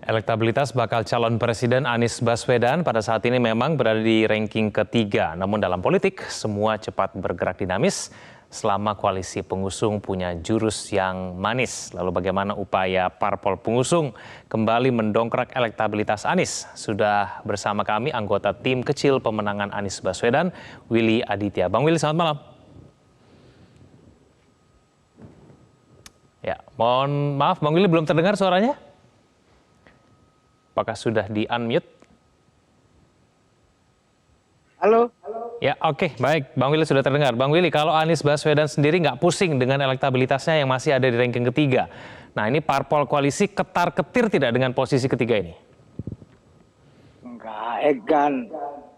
Elektabilitas bakal calon presiden Anies Baswedan pada saat ini memang berada di ranking ketiga. Namun dalam politik, semua cepat bergerak dinamis selama koalisi pengusung punya jurus yang manis. Lalu bagaimana upaya parpol pengusung kembali mendongkrak elektabilitas Anies? Sudah bersama kami anggota tim kecil pemenangan Anies Baswedan, Willy Aditya. Bang Willy, selamat malam. Ya, mohon maaf Bang Willy belum terdengar suaranya? Apakah sudah di-unmute? Halo. Ya, oke, baik. Bang Willy sudah terdengar. Bang Willy, kalau Anies Baswedan sendiri nggak pusing dengan elektabilitasnya yang masih ada di ranking ketiga. Nah, ini parpol koalisi ketar-ketir tidak dengan posisi ketiga ini? Enggak, Egan.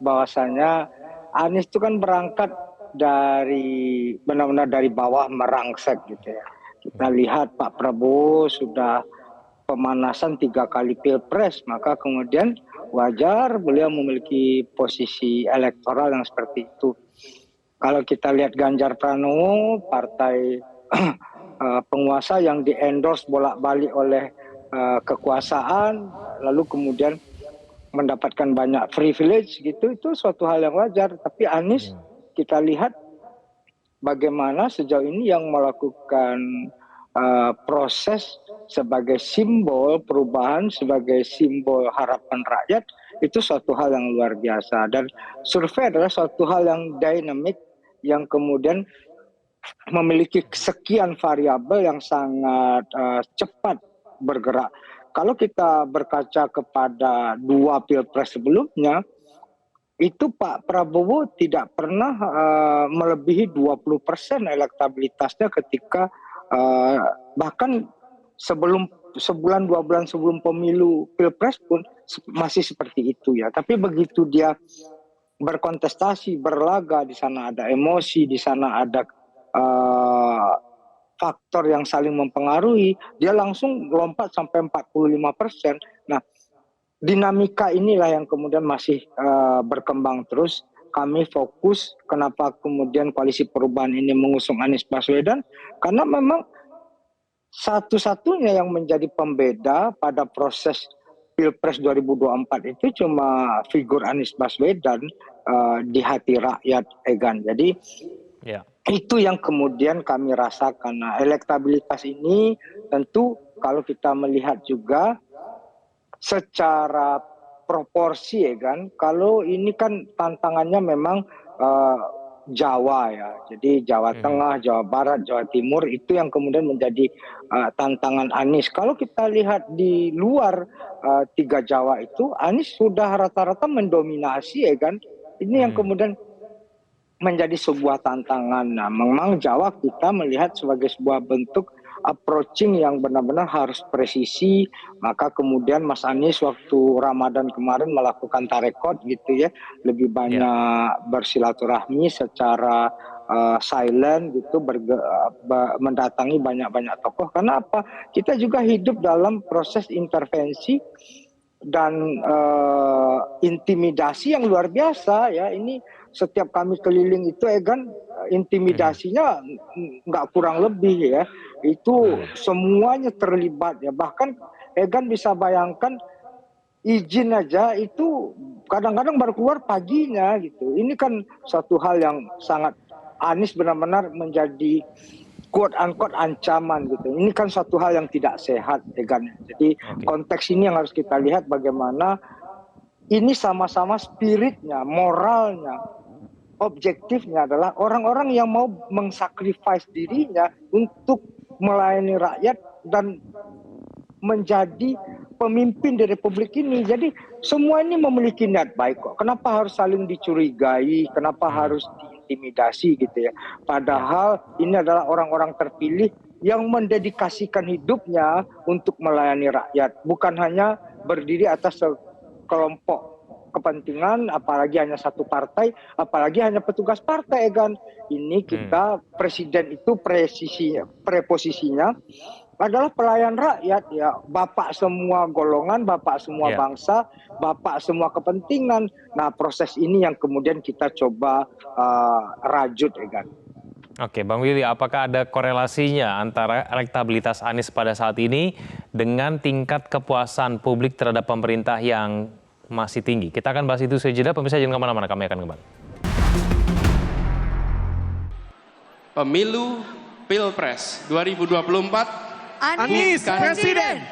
Bahwasanya Anies itu kan berangkat dari benar-benar dari bawah merangsek gitu ya. Kita lihat Pak Prabowo sudah pemanasan 3 kali pilpres, maka kemudian wajar beliau memiliki posisi elektoral yang seperti itu. Kalau kita lihat Ganjar Pranowo, partai penguasa yang di-endorse bolak-balik oleh kekuasaan, lalu kemudian mendapatkan banyak privilege gitu, itu suatu hal yang wajar. Tapi Anies kita lihat bagaimana sejauh ini yang melakukan proses sebagai simbol perubahan, sebagai simbol harapan rakyat, itu suatu hal yang luar biasa. Dan survei adalah suatu hal yang dinamik, yang kemudian memiliki sekian variabel yang sangat cepat bergerak. Kalau kita berkaca kepada 2 pilpres sebelumnya, itu Pak Prabowo tidak pernah melebihi 20% elektabilitasnya ketika bahkan sebelum sebulan 2 bulan sebelum pemilu pilpres pun masih seperti itu ya. Tapi begitu dia berkontestasi, berlaga, di sana ada emosi, di sana ada faktor yang saling mempengaruhi, dia langsung lompat sampai 45%. Nah, dinamika inilah yang kemudian masih berkembang terus. Kami fokus kenapa kemudian koalisi perubahan ini mengusung Anies Baswedan, karena memang satu-satunya yang menjadi pembeda pada proses Pilpres 2024 itu cuma figur Anies Baswedan di hati rakyat, Egan. Jadi itu yang kemudian kami rasakan. Nah, elektabilitas ini tentu kalau kita melihat juga secara proporsi, ya kan, kalau ini kan tantangannya memang Jawa ya, jadi Jawa Tengah, Jawa Barat, Jawa Timur itu yang kemudian menjadi tantangan Anies. Kalau kita lihat di luar 3 Jawa itu, Anies sudah rata-rata mendominasi, ya kan. Ini yang kemudian menjadi sebuah tantangan. Nah, memang Jawa kita melihat sebagai sebuah bentuk approaching yang benar-benar harus presisi. Maka kemudian Mas Anies waktu Ramadan kemarin melakukan tarekot gitu ya, lebih banyak bersilaturahmi secara silent gitu, mendatangi banyak-banyak tokoh. Karena apa? Kita juga hidup dalam proses intervensi dan intimidasi yang luar biasa ya. Ini setiap kami keliling itu, Egan, intimidasinya nggak kurang lebih ya. Itu semuanya terlibat ya. Bahkan Egan bisa bayangkan izin aja itu kadang-kadang baru keluar paginya gitu. Ini kan suatu hal yang sangat Anies benar-benar menjadi quote unquote ancaman gitu. Ini kan suatu hal yang tidak sehat, Egan. Jadi konteks ini yang harus kita lihat bagaimana ini sama-sama spiritnya, moralnya, objektifnya adalah orang-orang yang mau mengsacrifice dirinya untuk melayani rakyat dan menjadi pemimpin di Republik ini. Jadi semua ini memiliki niat baik kok. Kenapa harus saling dicurigai? Kenapa harus diintimidasi gitu ya? Padahal ini adalah orang-orang terpilih yang mendedikasikan hidupnya untuk melayani rakyat. Bukan hanya berdiri atas kelompok kepentingan, apalagi hanya satu partai, apalagi hanya petugas partai, Egan. Ini kita presiden itu preposisinya adalah pelayan rakyat ya, bapak semua golongan, bapak semua bangsa, bapak semua kepentingan. Nah, proses ini yang kemudian kita coba rajut, Egan. Oke, Bang Willy, apakah ada korelasinya antara elektabilitas Anies pada saat ini dengan tingkat kepuasan publik terhadap pemerintah yang masih tinggi? Kita akan bahas itu sejenak, pemirsa jangan kemana-mana, kami akan kembali. Pemilu Pilpres 2024 Anies Presiden.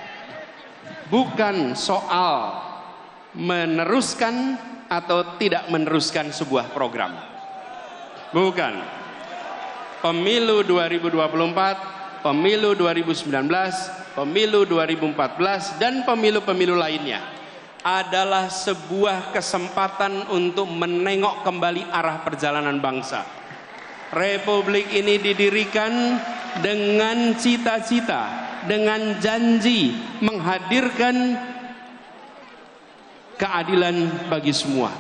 Bukan soal meneruskan atau tidak meneruskan sebuah program. Bukan. Pemilu 2024, pemilu 2019, pemilu 2014, dan pemilu-pemilu lainnya adalah sebuah kesempatan untuk menengok kembali arah perjalanan bangsa. Republik ini didirikan dengan cita-cita, dengan janji menghadirkan keadilan bagi semua.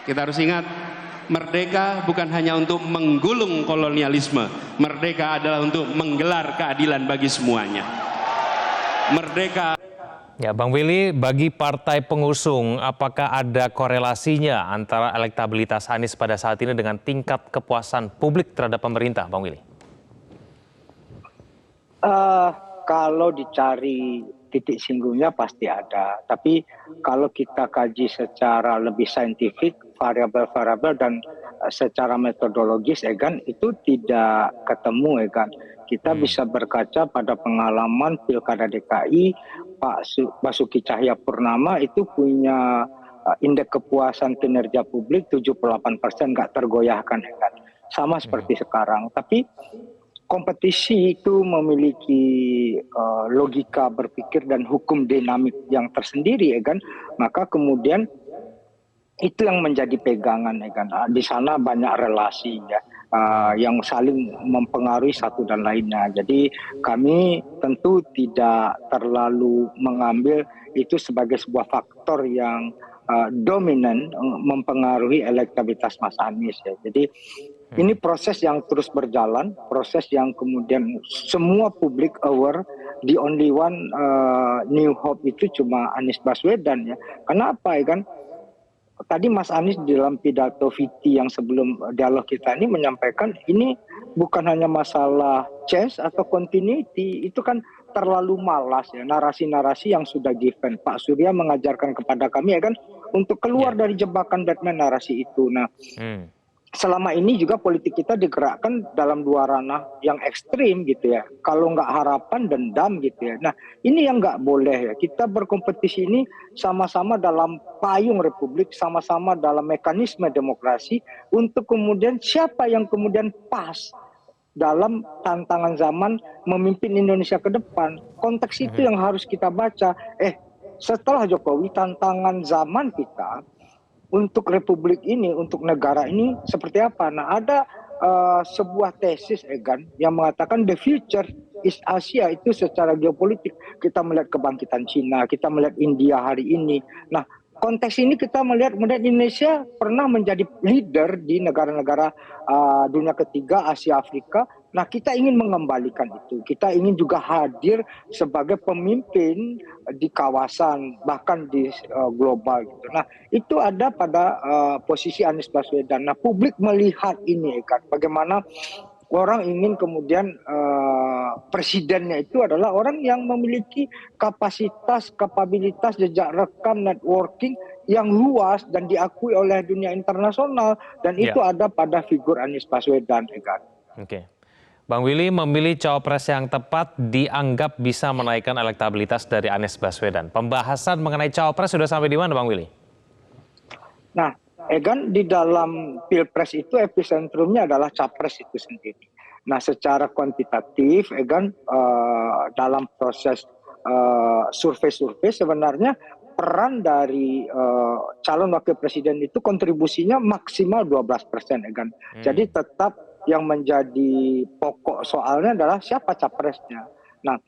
Kita harus ingat, merdeka bukan hanya untuk menggulung kolonialisme, merdeka adalah untuk menggelar keadilan bagi semuanya. Merdeka. Ya, Bang Willy, bagi partai pengusung, apakah ada korelasinya antara elektabilitas Anies pada saat ini dengan tingkat kepuasan publik terhadap pemerintah, Bang Willy? Kalau dicari titik singgungnya pasti ada, tapi kalau kita kaji secara lebih saintifik, variabel-variabel dan secara metodologis, Egan, itu tidak ketemu, Egan. Kita bisa berkaca pada pengalaman Pilkada DKI, Pak Basuki Cahayapurnama itu punya indeks kepuasan kinerja publik 78%, nggak tergoyahkan, Egan. Sama seperti sekarang, tapi kompetisi itu memiliki logika berpikir dan hukum dinamik yang tersendiri, ya kan? Maka kemudian itu yang menjadi pegangan, ya kan? Di sana banyak relasi ya, yang saling mempengaruhi satu dan lainnya. Jadi kami tentu tidak terlalu mengambil itu sebagai sebuah faktor yang dominan mempengaruhi elektabilitas Mas Anies ya. Jadi ini proses yang terus berjalan, proses yang kemudian semua publik aware, the only one new hope itu cuma Anies Baswedan ya. Karena apa ya kan? Tadi Mas Anies di dalam pidato VT yang sebelum dialog kita ini menyampaikan ini bukan hanya masalah change atau continuity, itu kan terlalu malas ya, narasi-narasi yang sudah given. Pak Surya mengajarkan kepada kami ya kan untuk keluar dari jebakan Batman narasi itu. Nah, selama ini juga politik kita digerakkan dalam dua ranah yang ekstrim gitu ya. Kalau nggak harapan, dendam gitu ya. Nah, ini yang nggak boleh ya. Kita berkompetisi ini sama-sama dalam payung republik, sama-sama dalam mekanisme demokrasi untuk kemudian siapa yang kemudian pas dalam tantangan zaman memimpin Indonesia ke depan. Konteks itu yang harus kita baca. Setelah Jokowi, tantangan zaman kita untuk republik ini, untuk negara ini seperti apa? Nah, ada sebuah tesis, Egan, yang mengatakan the future is Asia itu secara geopolitik. Kita melihat kebangkitan Cina, kita melihat India hari ini. Nah, konteks ini kita melihat kemudian Indonesia pernah menjadi leader di negara-negara dunia ketiga, Asia, Afrika. Nah, kita ingin mengembalikan itu. Kita ingin juga hadir sebagai pemimpin di kawasan, bahkan di global gitu. Nah, itu ada pada posisi Anies Baswedan. Nah, publik melihat ini kan, bagaimana orang ingin kemudian presidennya itu adalah orang yang memiliki kapasitas, kapabilitas, jejak rekam, networking yang luas dan diakui oleh dunia internasional. Dan itu ada pada figur Anies Baswedan, kan. Oke. Bang Willy, memilih cawapres yang tepat dianggap bisa menaikkan elektabilitas dari Anies Baswedan. Pembahasan mengenai cawapres sudah sampai di mana, Bang Willy? Nah, Egan, di dalam Pilpres itu epicentrumnya adalah capres itu sendiri. Nah, secara kuantitatif, Egan, dalam proses survei-survei sebenarnya peran dari calon wakil presiden itu kontribusinya maksimal 12%, Egan. Jadi tetap yang menjadi pokok soalnya adalah siapa capresnya. Nah,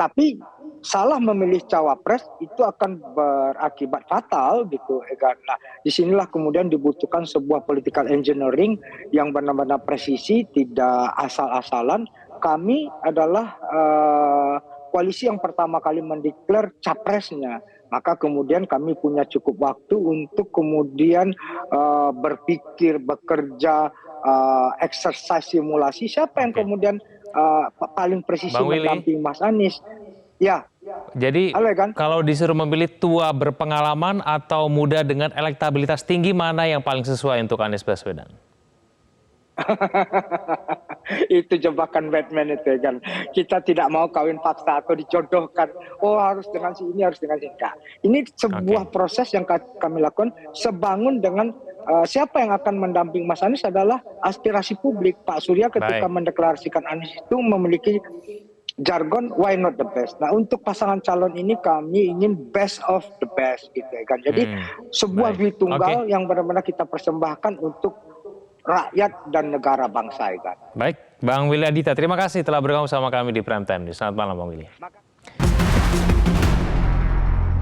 tapi salah memilih cawapres itu akan berakibat fatal gitu, Egan. Nah, disinilah kemudian dibutuhkan sebuah political engineering yang benar-benar presisi, tidak asal-asalan. Kami adalah koalisi yang pertama kali mendeklar capresnya. Maka kemudian kami punya cukup waktu untuk kemudian berpikir, bekerja, exercise simulasi siapa yang Oke. kemudian paling presisi Bang Willy. mendampingi Mas Anies. Ya, Jadi halo ya kan? kalau disuruh memilih tua berpengalaman atau muda dengan elektabilitas tinggi, mana yang paling sesuai untuk Anies Baswedan? Itu jebakan Batman itu ya kan. Kita tidak mau kawin paksa atau dijodohkan. Oh harus dengan si ini, harus dengan si ini. Nah, ini sebuah proses yang kami lakukan sebangun dengan siapa yang akan mendamping Mas Anies adalah aspirasi publik. Pak Surya ketika mendeklarasikan Anies itu memiliki jargon why not the best. Nah untuk pasangan calon ini kami ingin best of the best gitu ya kan. Jadi sebuah duit tunggal yang benar-benar kita persembahkan untuk rakyat dan negara bangsa ya kan. Baik, Bang Willy Aditya, terima kasih telah bergabung sama kami di Prime Time News. Selamat malam Bang Willy.